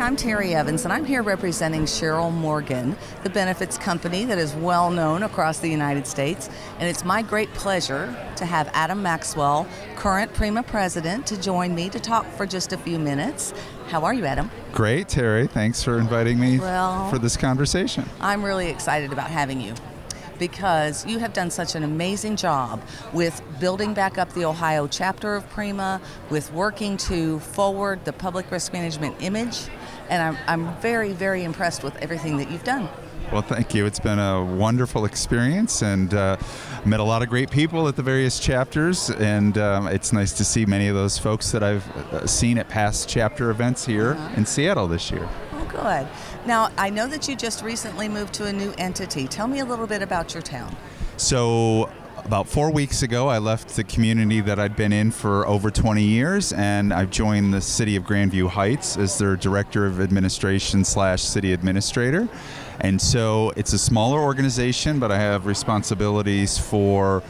I'm Terry Evans, and I'm here representing Cheryl Morgan, the benefits company that is well known across the United States. And it's my great pleasure to have Adam Maxwell, current PRIMA president, to join me to talk for just a few minutes. How are you, Adam? Great, Terry. Thanks for inviting me for this conversation. I'm really excited about having you, because you have done such an amazing job with building back up the Ohio chapter of PRIMA, with working to forward the public risk management image, and I'm very, very impressed with everything that you've done. Well, thank you. It's been a wonderful experience, and met a lot of great people at the various chapters, and it's nice to see many of those folks that I've seen at past chapter events here in Seattle this year. Good. Now, I know that you just recently moved to a new entity. Tell me a little bit about your town. So, about 4 weeks ago, I left the community that I'd been in for over 20 years, and I've joined the City of Grandview Heights as their Director of Administration / City Administrator. And so, it's a smaller organization, but I have responsibilities for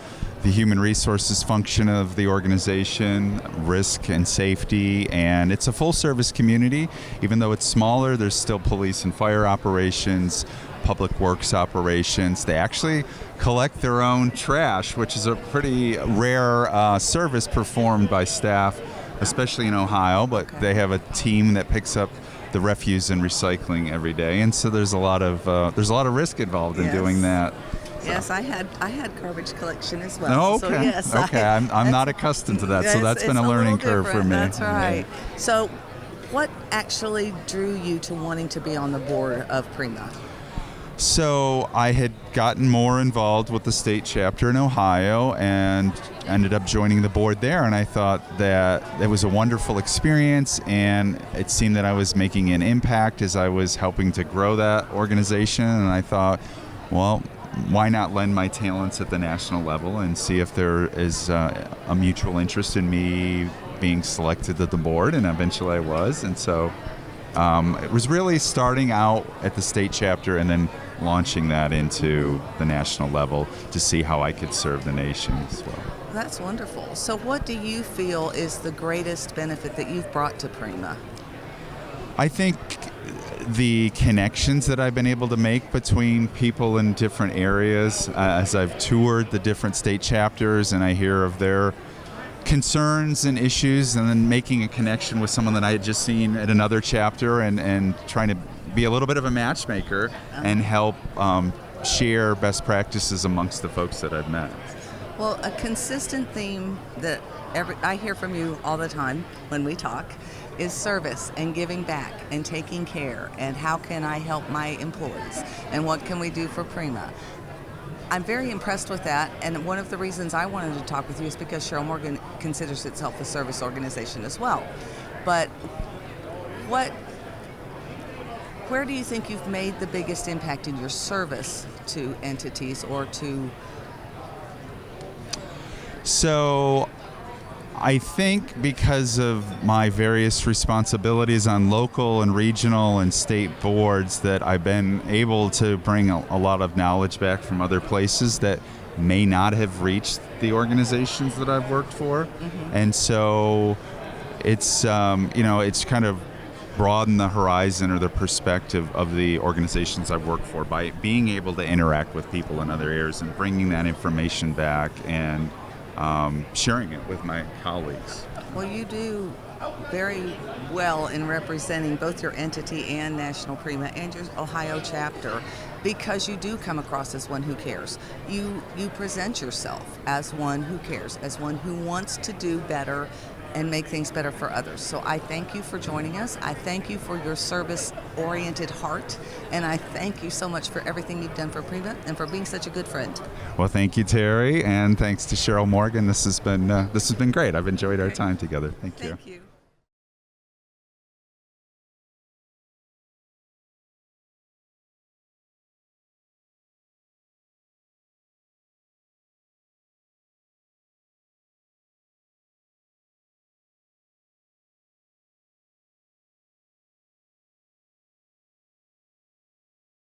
the human resources function of the organization, risk and safety, and it's a full-service community. Even though it's smaller, there's still police and fire operations, public works operations. They actually collect their own trash, which is a pretty rare service performed by staff, especially in Ohio, but they have a team that picks up the refuse and recycling every day, and so there's a lot of risk involved in doing that. Yes, I had garbage collection as well. Oh, okay. So yes, okay. I'm not accustomed to that, so that's been a learning curve for me. That's right. Yeah. So, what actually drew you to wanting to be on the board of PRIMA? So, I had gotten more involved with the state chapter in Ohio and ended up joining the board there, and I thought that it was a wonderful experience, and it seemed that I was making an impact as I was helping to grow that organization, and I thought, well, why not lend my talents at the national level and see if there is a mutual interest in me being selected to the board, and eventually I was. And so it was really starting out at the state chapter and then launching that into the national level to see how I could serve the nation as well. That's wonderful. So what do you feel is the greatest benefit that you've brought to PRIMA? I think the connections that I've been able to make between people in different areas as I've toured the different state chapters and I hear of their concerns and issues, and then making a connection with someone that I had just seen at another chapter and trying to be a little bit of a matchmaker and help share best practices amongst the folks that I've met. Well, a consistent theme that I hear from you all the time when we talk is service and giving back and taking care, and how can I help my employees, and what can we do for PRIMA. I'm very impressed with that, and one of the reasons I wanted to talk with you is because Cheryl Morgan considers itself a service organization as well. But where do you think you've made the biggest impact in your service to entities or to... So I think because of my various responsibilities on local and regional and state boards that I've been able to bring a lot of knowledge back from other places that may not have reached the organizations that I've worked for. And so it's, it's kind of broadened the horizon or the perspective of the organizations I've worked for by being able to interact with people in other areas and bringing that information back and sharing it with my colleagues. Well, you do very well in representing both your entity and National PRIMA and your Ohio chapter, because you do come across as one who cares. You present yourself as one who cares, as one who wants to do better and make things better for others. So I thank you for joining us. I thank you for your service-oriented heart, and I thank you so much for everything you've done for PRIMA and for being such a good friend. Well, thank you, Terry, and thanks to Cheryl Morgan. This has been great. I've enjoyed our time together. Thank you. Thank you.